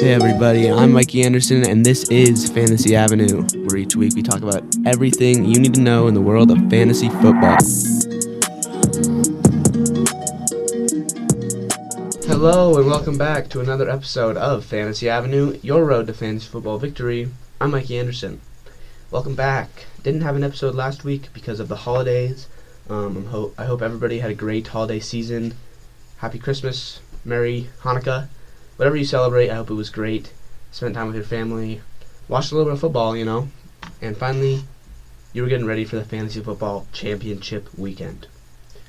Hey everybody, I'm Mikey Andersen, and this is Fantasy Avenue, where each week we talk about everything you need to know in the world of fantasy football. Hello, and welcome back to another episode of Fantasy Avenue, your road to fantasy football victory. I'm Mikey Andersen. Welcome back. Didn't have an episode last week because of the holidays. I hope everybody had a great holiday season. Happy Christmas, Merry Hanukkah. Whatever you celebrate, I hope it was great. Spent time with your family, watched a little bit of football, and finally, you were getting ready for the Fantasy Football Championship weekend,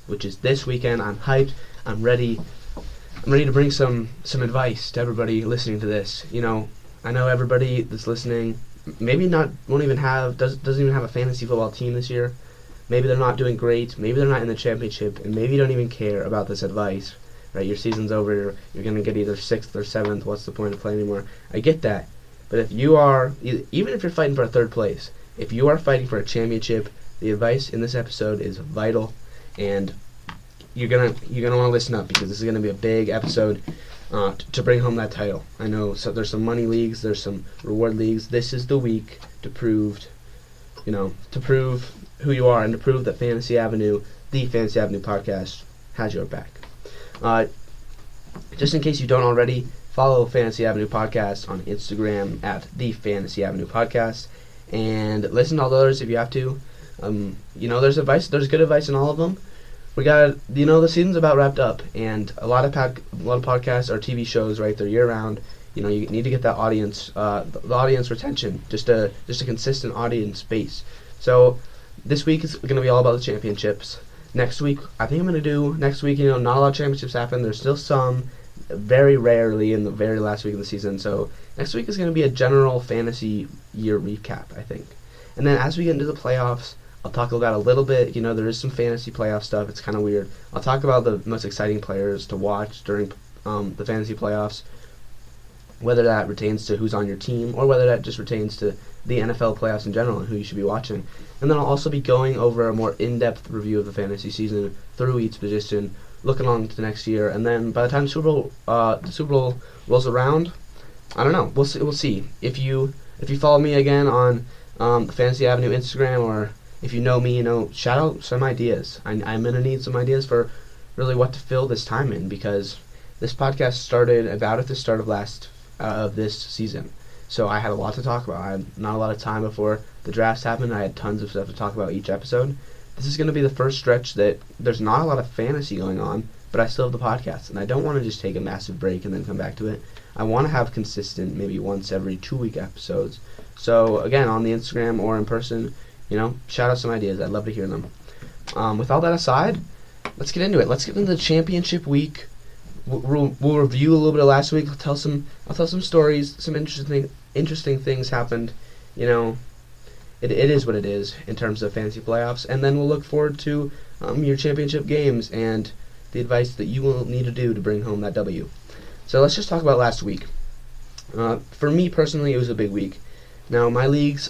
which is this weekend. I'm hyped. I'm ready. I'm ready to bring some advice to everybody listening to this. I know everybody that's listening maybe doesn't even have a fantasy football team this year. Maybe they're not doing great. Maybe they're not in the championship, and maybe you don't even care about this advice. Right, your season's over. You're gonna get either 6th or 7th. What's the point of playing anymore? I get that, but if you are, even if you're fighting for a 3rd place, if you are fighting for a championship, the advice in this episode is vital, and you're gonna want to listen up because this is gonna be a big episode to bring home that title. I know. So there's some money leagues, there's some reward leagues. This is the week to prove who you are and to prove that Fantasy Avenue, the Fantasy Avenue podcast, has your back. Just in case you don't already, follow Fantasy Avenue Podcast on Instagram at the Fantasy Avenue Podcast, and listen to all the others if you have to. There's advice. There's good advice in all of them. We got, the season's about wrapped up, and a lot of podcasts or TV shows, right? They're year round. You need to get that audience, the audience retention, just a consistent audience base. So this week is going to be all about the championships. Next week, not a lot of championships happen. There's still some, very rarely in the very last week of the season. So next week is going to be a general fantasy year recap, I think. And then as we get into the playoffs, I'll talk about a little bit. There is some fantasy playoff stuff. It's kind of weird. I'll talk about the most exciting players to watch during the fantasy playoffs, whether that pertains to who's on your team or whether that just pertains to the NFL playoffs in general and who you should be watching. And then I'll also be going over a more in-depth review of the fantasy season through each position, looking on to the next year. And then by the time the Super Bowl rolls around, I don't know. We'll see. If you follow me again on the Fantasy Avenue Instagram, or if you know me, shout out some ideas. I'm gonna need some ideas for really what to fill this time in, because this podcast started about at the start of this season. So I had a lot to talk about. I had not a lot of time before the drafts happened. I had tons of stuff to talk about each episode. This is going to be the first stretch that there's not a lot of fantasy going on, but I still have the podcast, and I don't want to just take a massive break and then come back to it. I want to have consistent, maybe once every 2-week episodes. So again, on the Instagram or in person, shout out some ideas. I'd love to hear them. With all that aside, let's get into it. Let's get into the championship week. We'll review a little bit of last week. I'll tell some stories. Some interesting things happened. It is what it is in terms of fantasy playoffs, and then we'll look forward to your championship games and the advice that you will need to do to bring home that W. So let's just talk about last week. For me personally, it was a big week. Now my leagues,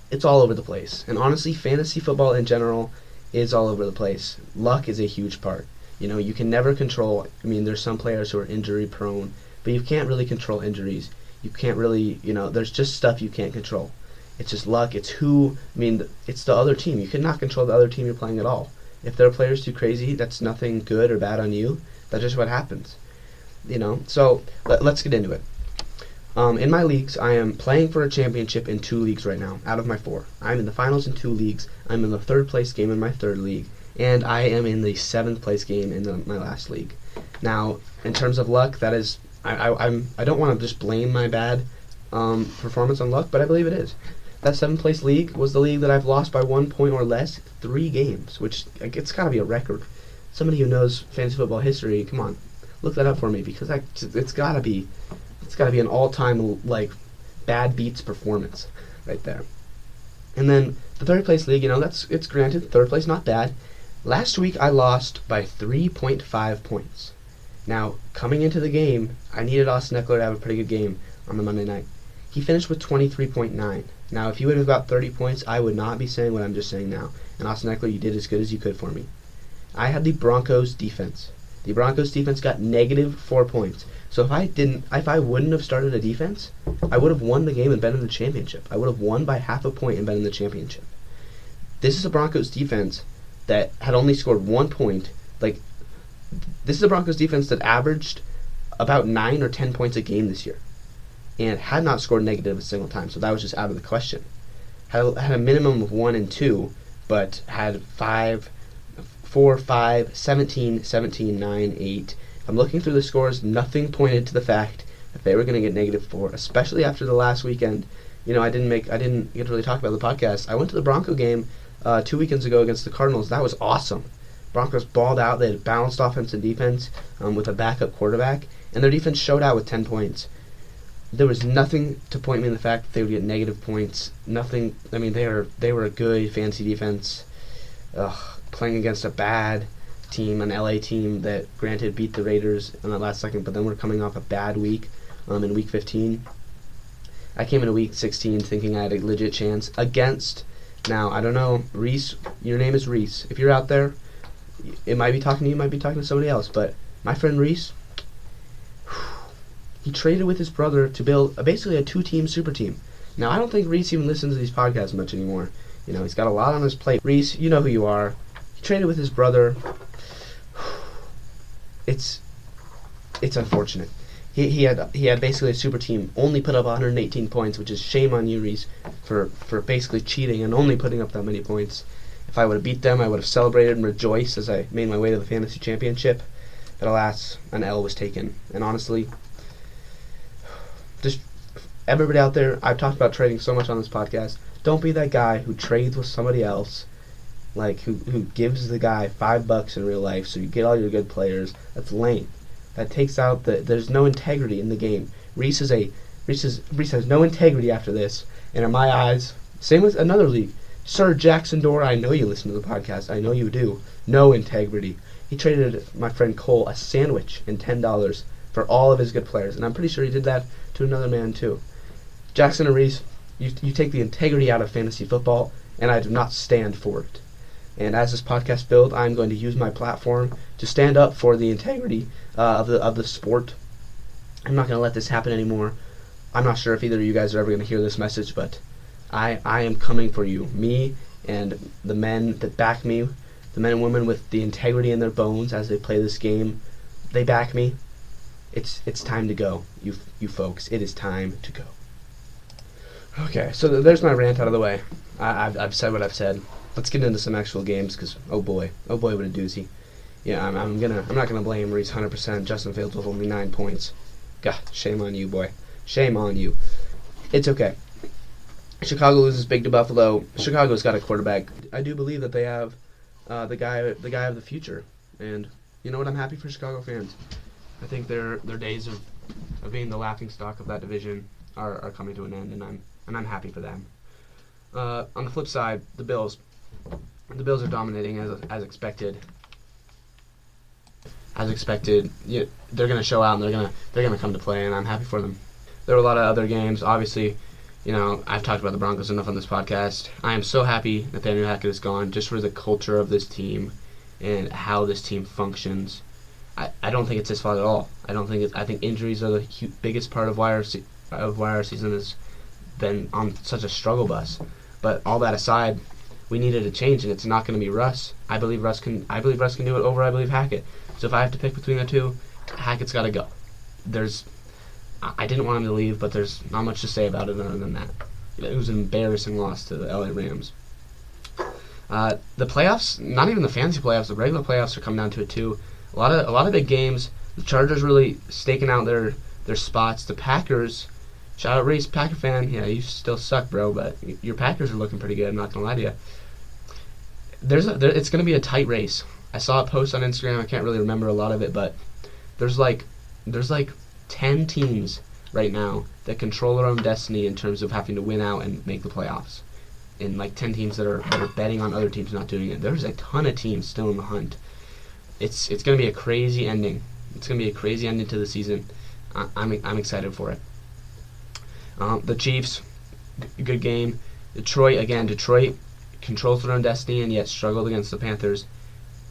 it's all over the place, and honestly, fantasy football in general is all over the place. Luck is a huge part. You can never control. There's some players who are injury prone, but you can't really control injuries. You can't really, there's just stuff you can't control. It's just luck. It's it's the other team. You cannot control the other team you're playing at all. If their player's too crazy, that's nothing good or bad on you. That's just what happens. So let's get into it. In my leagues, I am playing for a championship in 2 leagues right now, out of my 4. I'm in the finals in 2 leagues. I'm in the 3rd place game in my 3rd league. And I am in the 7th place game in my last league. Now, in terms of luck, that is, I don't want to just blame my bad performance on luck, but I believe it is. That 7th place league was the league that I've lost by 1 point or less 3 games, which it's got to be a record. Somebody who knows fantasy football history, come on, look that up for me, because it's got to be an all-time bad beats performance right there. And then the 3rd place league, it's granted 3rd place, not bad. Last week, I lost by 3.5 points. Now, coming into the game, I needed Austin Eckler to have a pretty good game on the Monday night. He finished with 23.9. Now, if he would have got 30 points, I would not be saying what I'm just saying now. And Austin Eckler, you did as good as you could for me. I had the Broncos defense. The Broncos defense got -4 points. So if I wouldn't have started a defense, I would have won the game and been in the championship. I would have won by half a point and been in the championship. This is a Broncos defense that had only scored 1 point. Like, this is a Broncos defense that averaged about 9 or 10 points a game this year, and had not scored negative a single time. So that was just out of the question. Had a minimum of 1 and 2, but had 4, 5, 17, 17, 9, 8. I'm looking through the scores. Nothing pointed to the fact that they were going to get -4, especially after the last weekend. I didn't get to really talk about the podcast. I went to the Bronco game 2 weekends ago against the Cardinals. That was awesome. Broncos balled out. They had balanced offense and defense with a backup quarterback, and their defense showed out with 10 points. There was nothing to point me in the fact that they would get negative points. Nothing. I mean, they were a good fantasy defense, playing against a bad team, an LA team that granted beat the Raiders in that last second, but then we're coming off a bad week in week 15. I came into week 16 thinking I had a legit chance against. Now, I don't know, Reese. Your name is Reese. If you're out there, it might be talking to you, might be talking to somebody else, but my friend Reese, he traded with his brother to build basically a 2-team super team. Now, I don't think Reese even listens to these podcasts much anymore. He's got a lot on his plate. Reese, you know who you are. He traded with his brother. It's unfortunate. He had basically a super team, only put up 118 points, which is shame on you, Reese, for basically cheating and only putting up that many points. If I would have beat them, I would have celebrated and rejoiced as I made my way to the fantasy championship. But alas, an L was taken. And honestly, just everybody out there, I've talked about trading so much on this podcast. Don't be that guy who trades with somebody else, like who gives the guy $5 in real life so you get all your good players. That's lame. That takes out there's no integrity in the game. Reese has no integrity after this, and in my eyes, same with another league. Sir Jackson Dora, I know you listen to the podcast. I know you do. No integrity. He traded my friend Cole a sandwich and $10 for all of his good players, and I'm pretty sure he did that to another man too. Jackson and Reese, you take the integrity out of fantasy football, and I do not stand for it. And as this podcast builds, I'm going to use my platform to stand up for the integrity of the sport. I'm not going to let this happen anymore. I'm not sure if either of you guys are ever going to hear this message, but I am coming for you. Me and the men that back me, the men and women with the integrity in their bones as they play this game, they back me. It's time to go, you folks. It is time to go. Okay, so there's my rant out of the way. I've said what I've said. Let's get into some actual games, because oh boy, what a doozy. Yeah, I'm not gonna blame Reese 100%. Justin Fields with only 9 points. God, shame on you, boy. Shame on you. It's okay. Chicago loses big to Buffalo. Chicago's got a quarterback. I do believe that they have the guy of the future, and you know what? I'm happy for Chicago fans. I think their days of being the laughingstock of that division are coming to an end, and I'm happy for them. On the flip side, the Bills are dominating as expected. As expected, they're going to show out and they're going to come to play, and I'm happy for them. There were a lot of other games. Obviously, I've talked about the Broncos enough on this podcast. I am so happy Nathaniel Hackett is gone, just for the culture of this team and how this team functions. I don't think it's his fault at all. I think injuries are the biggest part of why our season has been on such a struggle bus. But all that aside, we needed a change, and it's not going to be Russ. I believe Russ can do it over. I believe Hackett. So if I have to pick between the two, Hackett's got to go. I didn't want him to leave, but there's not much to say about it other than that. It was an embarrassing loss to the LA Rams. The playoffs, not even the fantasy playoffs, the regular playoffs are coming down to it too. A lot of big games. The Chargers really staking out their spots. The Packers, shout out Reese, Packer fan. Yeah, you still suck, bro, but your Packers are looking pretty good. I'm not gonna lie to you. It's gonna be a tight race. I saw a post on Instagram. I can't really remember a lot of it, but there's like 10 teams right now that control their own destiny in terms of having to win out and make the playoffs. And like 10 teams that are betting on other teams not doing it. There's a ton of teams still in the hunt. It's going to be a crazy ending. It's going to be a crazy ending to the season. I'm excited for it. The Chiefs, good game. Detroit controls their own destiny and yet struggled against the Panthers.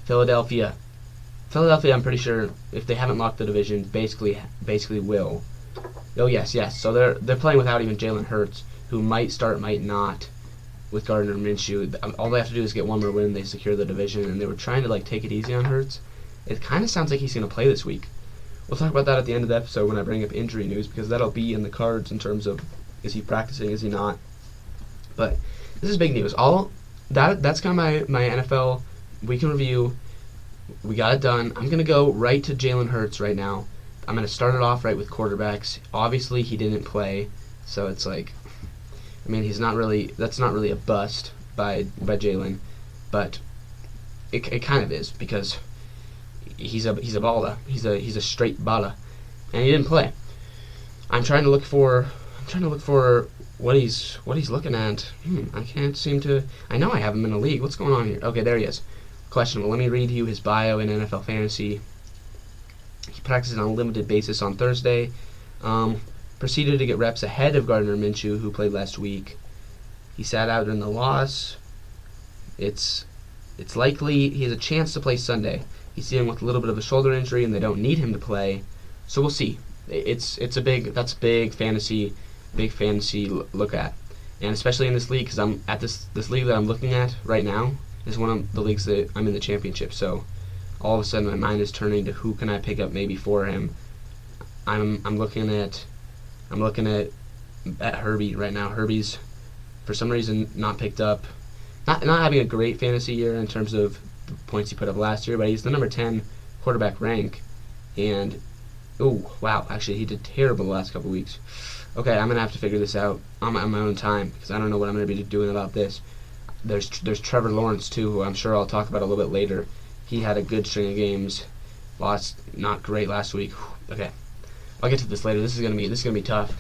Philadelphia, Philadelphia, I'm pretty sure, if they haven't locked the division, basically will. Oh yes. So they're playing without even Jalen Hurts, who might start, might not, with Gardner Minshew. All they have to do is get one more win, they secure the division, and they were trying to take it easy on Hurts. It kind of sounds like he's going to play this week. We'll talk about that at the end of the episode when I bring up injury news, because that'll be in the cards in terms of, is he practicing, is he not. But this is big news. That's kind of my NFL week in review. We got it done. I'm going to go right to Jalen Hurts right now. I'm going to start it off right with quarterbacks. Obviously, he didn't play, so it's that's not really a bust by Jalen, but it kind of is, because he's a baller. He's a straight baller, and he didn't play. I'm trying to look for what he's looking at. I can't seem to. I know I have him in a league. What's going on here? Okay, there he is. Questionable. Let me read you his bio in NFL Fantasy. He practiced on a limited basis on Thursday. Proceeded to get reps ahead of Gardner Minshew, who played last week. He sat out in the loss. It's likely he has a chance to play Sunday. He's dealing with a little bit of a shoulder injury, and they don't need him to play. So we'll see. That's a big fantasy look at, and especially in this league, because I'm at this league that I'm looking at right now is one of the leagues that I'm in the championship. So all of a sudden my mind is turning to who can I pick up maybe for him. I'm looking at Herbie right now. Herbie's for some reason not picked up, not having a great fantasy year in terms of the points he put up last year, but he's the number 10 quarterback rank, and oh wow, actually he did terrible the last couple weeks. Okay, I'm gonna have to figure this out on my own time, because I don't know what I'm gonna be doing about this. There's Trevor Lawrence too, who I'm sure I'll talk about a little bit later. He had a good string of games, lost not great last week. Okay, I'll get to this later. This is gonna be tough.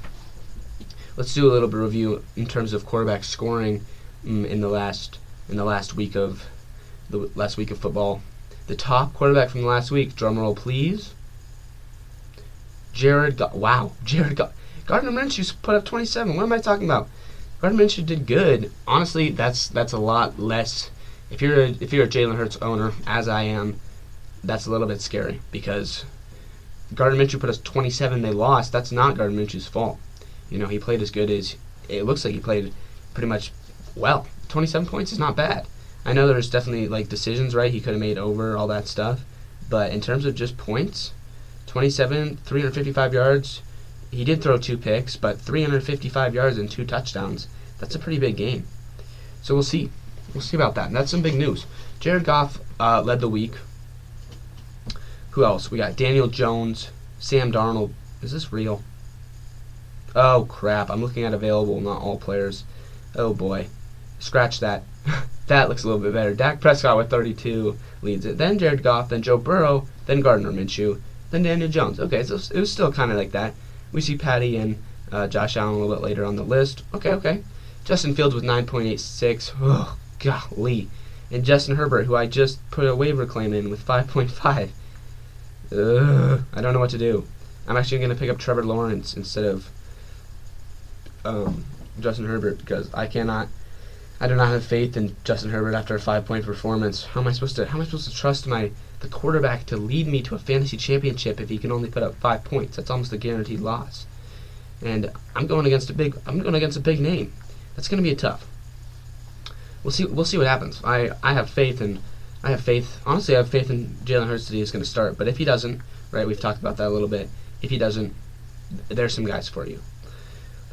Let's do a little bit of review in terms of quarterback scoring in the last week of football. The top quarterback from the last week, drumroll please. Gardner Minshew put up 27. What am I talking about? Gardner Minshew did good. Honestly, that's a lot less. If you're a Jalen Hurts owner, as I am, that's a little bit scary, because Gardner Minshew put us 27. They lost. That's not Gardner Minshew's fault. He played as good as it looks like he played pretty much well. 27 points is not bad. I know there's definitely decisions, right? He could have made over all that stuff, but in terms of just points, 27, 355 yards. He did throw 2 picks, but 355 yards and 2 touchdowns. That's a pretty big game. So we'll see. We'll see about that. And that's some big news. Jared Goff led the week. Who else? We got Daniel Jones, Sam Darnold. Is this real? Oh, crap. I'm looking at available, not all players. Oh, boy. Scratch that. That looks a little bit better. Dak Prescott with 32 leads it. Then Jared Goff, then Joe Burrow, then Gardner Minshew, then Daniel Jones. Okay, so it was still kind of like that. We see Patty and Josh Allen a little bit later on the list. Okay. Justin Fields with 9.86. Oh, golly. And Justin Herbert, who I just put a waiver claim in with 5.5. I don't know what to do. I'm actually going to pick up Trevor Lawrence instead of Justin Herbert, because I do not have faith in Justin Herbert after a 5-point performance. How am I supposed to trust the quarterback to lead me to a fantasy championship if he can only put up 5 points? That's almost a guaranteed loss. And I'm going against a big name. That's going to be tough. We'll see what happens. I have faith. Honestly, I have faith in Jalen Hurts that he's going to start. But if he doesn't, right, we've talked about that a little bit. If he doesn't, there's some guys for you.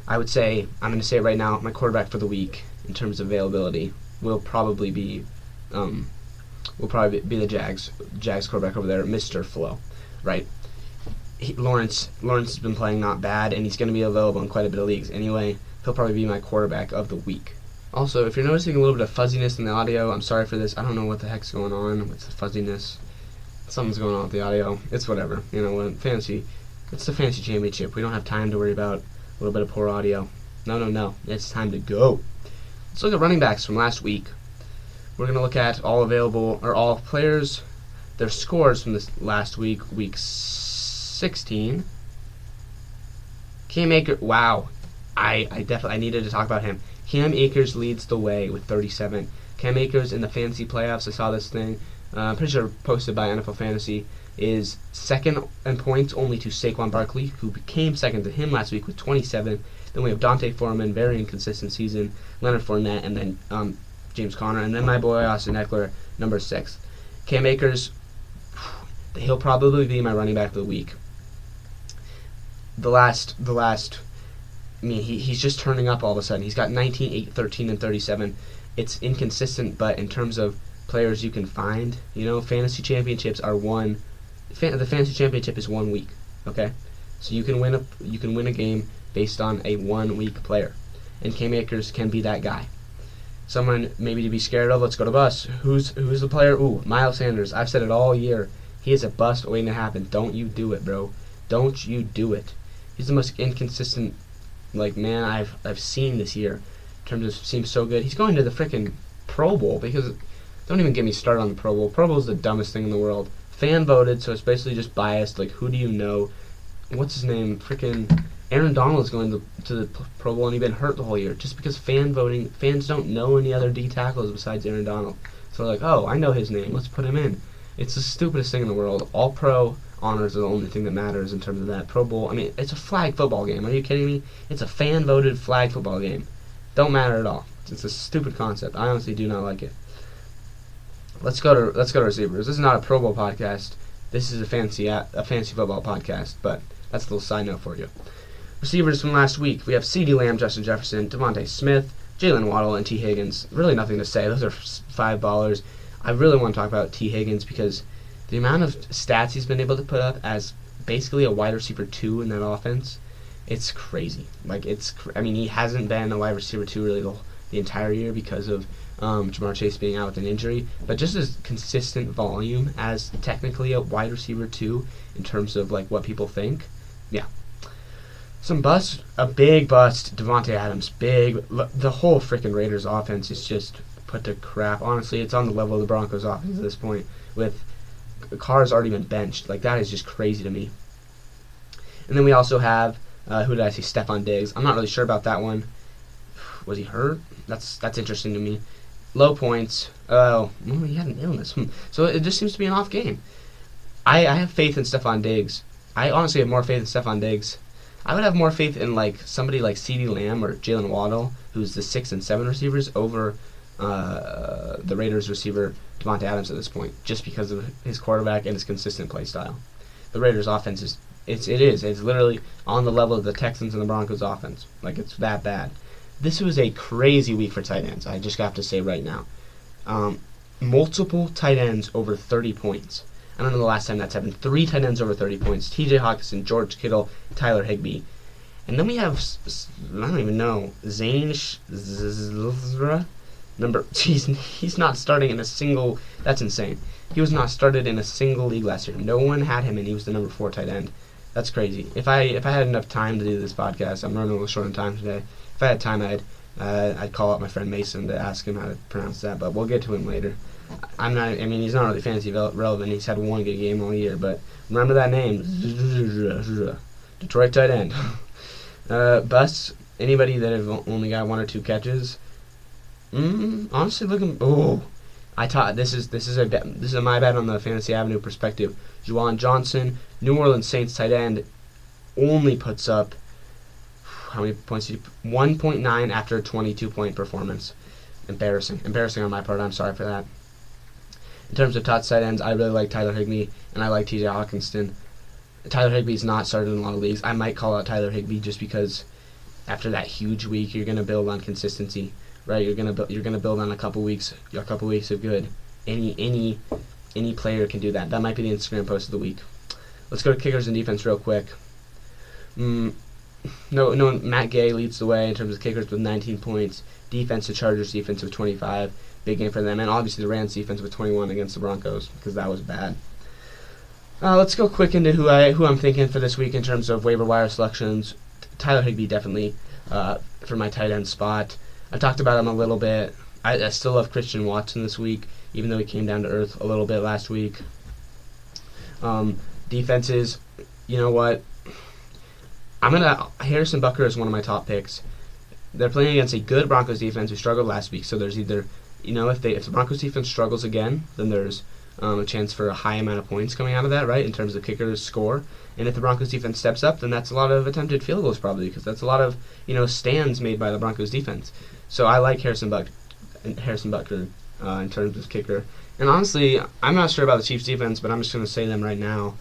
I'm going to say right now, my quarterback for the week in terms of availability will probably be the Jags quarterback over there, Mr. Flo, right? Lawrence has been playing not bad, and he's going to be available in quite a bit of leagues anyway. He'll probably be my quarterback of the week. Also, if you're noticing a little bit of fuzziness in the audio, I'm sorry for this. I don't know what the heck's going on. What's the fuzziness? Something's going on with the audio. It's whatever. It's the fantasy championship. We don't have time to worry about a little bit of poor audio. No. It's time to go. Let's look at running backs from last week. We're going to look at all players, their scores from this last week, week 16. Cam Akers, wow. I needed to talk about him. Cam Akers leads the way with 37. Cam Akers in the fantasy playoffs, I saw this thing. I'm pretty sure posted by NFL Fantasy, is second in points only to Saquon Barkley, who became second to him last week with 27. Then we have Dante Foreman, very inconsistent season, Leonard Fournette, and then James Conner, and then my boy Austin Eckler, number 6. Cam Akers, he'll probably be my running back of the week. He's just turning up all of a sudden. He's got 19, 8, 13, and 37. It's inconsistent, but in terms of players you can find, fantasy championships are the fantasy championship is 1 week, okay? So you can win a game based on a 1 week player, and Cam Akers can be that guy. Someone maybe to be scared of. Let's go to bust. Who's the player? Ooh, Miles Sanders. I've said it all year. He is a bust waiting to happen. Don't you do it, bro. Don't you do it. He's the most inconsistent man I've seen this year. In terms of seems so good. He's going to the freaking Pro Bowl because don't even get me started on the Pro Bowl. Pro Bowl is the dumbest thing in the world. Fan voted, so it's basically just biased. Like, who do you know? What's his name? Freaking Aaron Donald is going to the Pro Bowl and he's been hurt the whole year. Just because fans don't know any other D tackles besides Aaron Donald. So they're like, oh, I know his name. Let's put him in. It's the stupidest thing in the world. All Pro honors are the only thing that matters in terms of that. Pro Bowl, it's a flag football game. Are you kidding me? It's a fan-voted flag football game. Don't matter at all. It's a stupid concept. I honestly do not like it. Let's go to receivers. This is not a Pro Bowl podcast. This is a fantasy football podcast, but that's a little side note for you. Receivers from last week, we have CeeDee Lamb, Justin Jefferson, Devontae Smith, Jalen Waddle, and T. Higgins. Really nothing to say. Those are 5 ballers. I really want to talk about T. Higgins because the amount of stats he's been able to put up as basically a wide receiver 2 in that offense, it's crazy. He hasn't been a wide receiver 2 really the entire year because of Jamar Chase being out with an injury, but just as consistent volume as technically a wide receiver 2 in terms of what people think. Yeah. Some bust, a big bust, Devontae Adams, big. The whole freaking Raiders offense is just put to crap. Honestly, it's on the level of the Broncos offense at this point with Carr's already been benched. That is just crazy to me. And then we also have, who did I see? Stephon Diggs. I'm not really sure about that one. Was he hurt? That's interesting to me. Low points. Oh, well, he had an illness. So it just seems to be an off game. I have faith in Stephon Diggs. I honestly have more faith in Stephon Diggs. I would have more faith in somebody like CeeDee Lamb or Jalen Waddle, who's the 6 and 7 receivers, over the Raiders receiver Devontae Adams at this point, just because of his quarterback and his consistent play style. The Raiders offense is literally on the level of the Texans and the Broncos offense. It's that bad. This was a crazy week for tight ends. I just have to say right now, multiple tight ends over 30 points. I don't know the last time that's happened. 3 tight ends over 30 points. T.J. Hawkinson, George Kittle, Tyler Higbee. And then we have, I don't even know, Zane Zra? He's not starting in a single, that's insane. He was not started in a single league last year. No one had him, and he was the number 4 tight end. That's crazy. If I had enough time to do this podcast, I'm running a little short on time today. If I had time, I'd call up my friend Mason to ask him how to pronounce that, but we'll get to him later. He's not really fantasy relevant. He's had 1 good game all year, but remember that name. Detroit tight end. Busts, anybody that have only got 1 or 2 catches. Honestly, looking. Oh, this is my bet on the Fantasy Avenue perspective. Juwan Johnson, New Orleans Saints tight end, only puts up how many points? 1.9 after a 22-point performance. Embarrassing on my part. I'm sorry for that. In terms of top tight ends, I really like Tyler Higbee, and I like T.J. Hawkinson. Tyler Higbee's not started in a lot of leagues. I might call out Tyler Higbee just because after that huge week, you're going to build on consistency, right? You're going to build on a couple weeks of good. Any player can do that. That might be the Instagram post of the week. Let's go to kickers and defense real quick. No, Matt Gay leads the way in terms of kickers with 19 points. Defense, the Chargers defense with 25. Big game for them. And obviously the Rams defense with 21 against the Broncos because that was bad. Let's go quick into who I'm thinking for this week in terms of waiver wire selections. Tyler Higbee definitely for my tight end spot. I talked about him a little bit. I still love Christian Watson this week, even though he came down to earth a little bit last week. Defenses, you know what? Harrison Butker is one of my top picks. They're playing against a good Broncos defense who struggled last week, so there's either, if the Broncos defense struggles again, then there's a chance for a high amount of points coming out of that, right, in terms of kickers score. And if the Broncos defense steps up, then that's a lot of attempted field goals probably, because that's a lot of stands made by the Broncos defense. So I like Harrison Butker in terms of kicker. And honestly, I'm not sure about the Chiefs defense, but I'm just going to say them right now.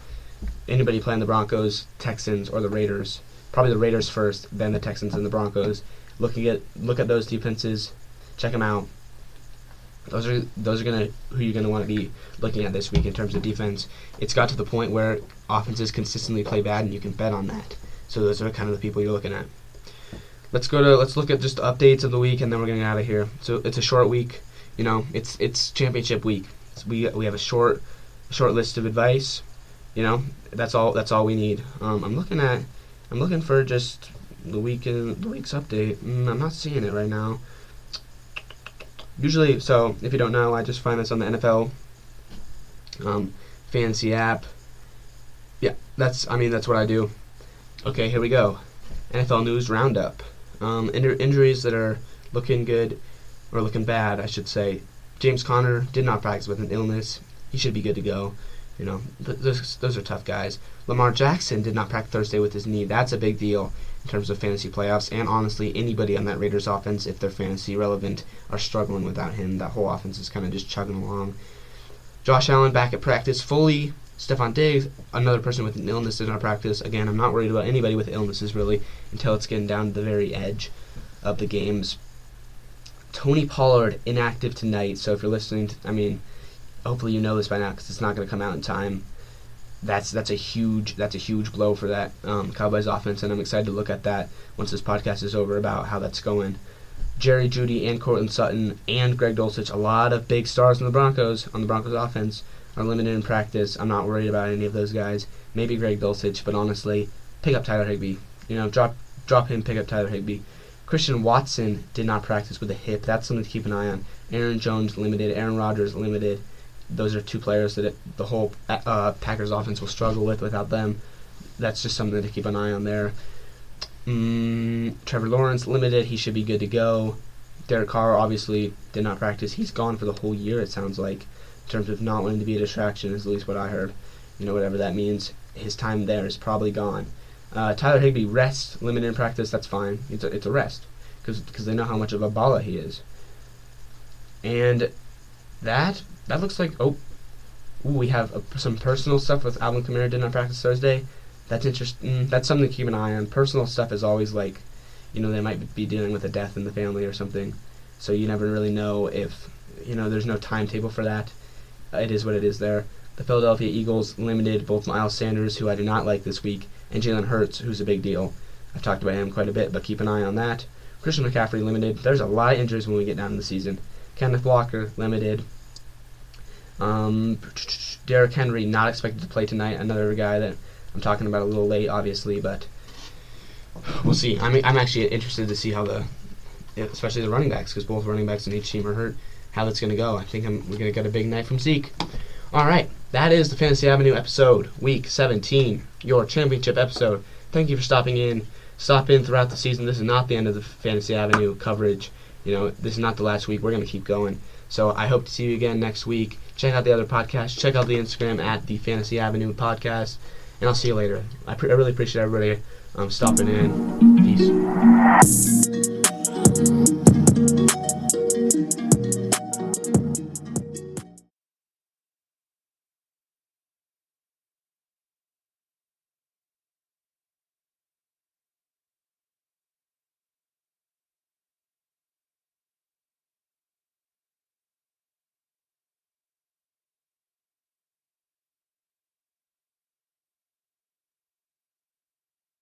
Anybody playing the Broncos, Texans, or the Raiders, probably the Raiders first, then the Texans and the Broncos. Look at those defenses, check them out. Those are who you're gonna want to be looking at this week in terms of defense. It's got to the point where offenses consistently play bad, and you can bet on that. So those are kind of the people you're looking at. Let's look at just updates of the week, and then we're getting out of here. So it's a short week. It's championship week. So we have a short list of advice. That's all we need. I'm looking for just the week's update. I'm not seeing it right now. Usually, so if you don't know, I just find this on the NFL fantasy app. Yeah, that's what I do. Okay, here we go. NFL news roundup. Injuries that are looking good, or looking bad, I should say. James Conner did not practice with an illness. He should be good to go. Those are tough guys. Lamar Jackson did not practice Thursday with his knee. That's a big deal in terms of fantasy playoffs. And honestly, anybody on that Raiders offense, if they're fantasy relevant, are struggling without him. That whole offense is kind of just chugging along. Josh Allen back at practice fully. Stephon Diggs, another person with an illness, did not practice. Again, I'm not worried about anybody with illnesses really until it's getting down to the very edge of the games. Tony Pollard inactive tonight. So if you're listening, hopefully you know this by now because it's not going to come out in time. That's a huge blow for that Cowboys offense, and I'm excited to look at that once this podcast is over about how that's going. Jerry Jeudy and Courtland Sutton and Greg Dulcich, a lot of big stars on the Broncos offense, are limited in practice. I'm not worried about any of those guys. Maybe Greg Dulcich, but honestly, pick up Tyler Higbee. Drop him, pick up Tyler Higbee. Christian Watson did not practice with a hip. That's something to keep an eye on. Aaron Jones limited. Aaron Rodgers limited. Those are two players that the whole Packers offense will struggle without them. That's just something to keep an eye on there. Trevor Lawrence limited. He should be good to go. Derek Carr obviously did not practice. He's gone for the whole year, it sounds like, in terms of not wanting to be a distraction, is at least what I heard. Whatever that means, his time there is probably gone. Tyler Higbee, rest, limited in practice, that's fine. It's a rest because they know how much of a baller he is. And that looks like, we have some personal stuff with Alvin Kamara did not practice Thursday. That's interesting. That's something to keep an eye on. Personal stuff is always like, they might be dealing with a death in the family or something. So you never really know if, there's no timetable for that. It is what it is there. The Philadelphia Eagles limited both Miles Sanders, who I do not like this week, and Jalen Hurts, who's a big deal. I've talked about him quite a bit, but keep an eye on that. Christian McCaffrey limited. There's a lot of injuries when we get down to the season. Kenneth Walker limited. Derrick Henry not expected to play tonight. Another guy that I'm talking about a little late, obviously, but we'll see. I'm actually interested to see how especially the running backs, because both running backs in each team are hurt, how that's going to go. I think we're going to get a big night from Zeke. All right, that is the Fantasy Avenue episode, week 17, your championship episode. Thank you for stopping in. Stop in throughout the season. This is not the end of the Fantasy Avenue coverage. This is not the last week. We're going to keep going. So I hope to see you again next week. Check out the other podcasts. Check out the Instagram at the Fantasy Avenue Podcast. And I'll see you later. I really appreciate everybody stopping in. Peace.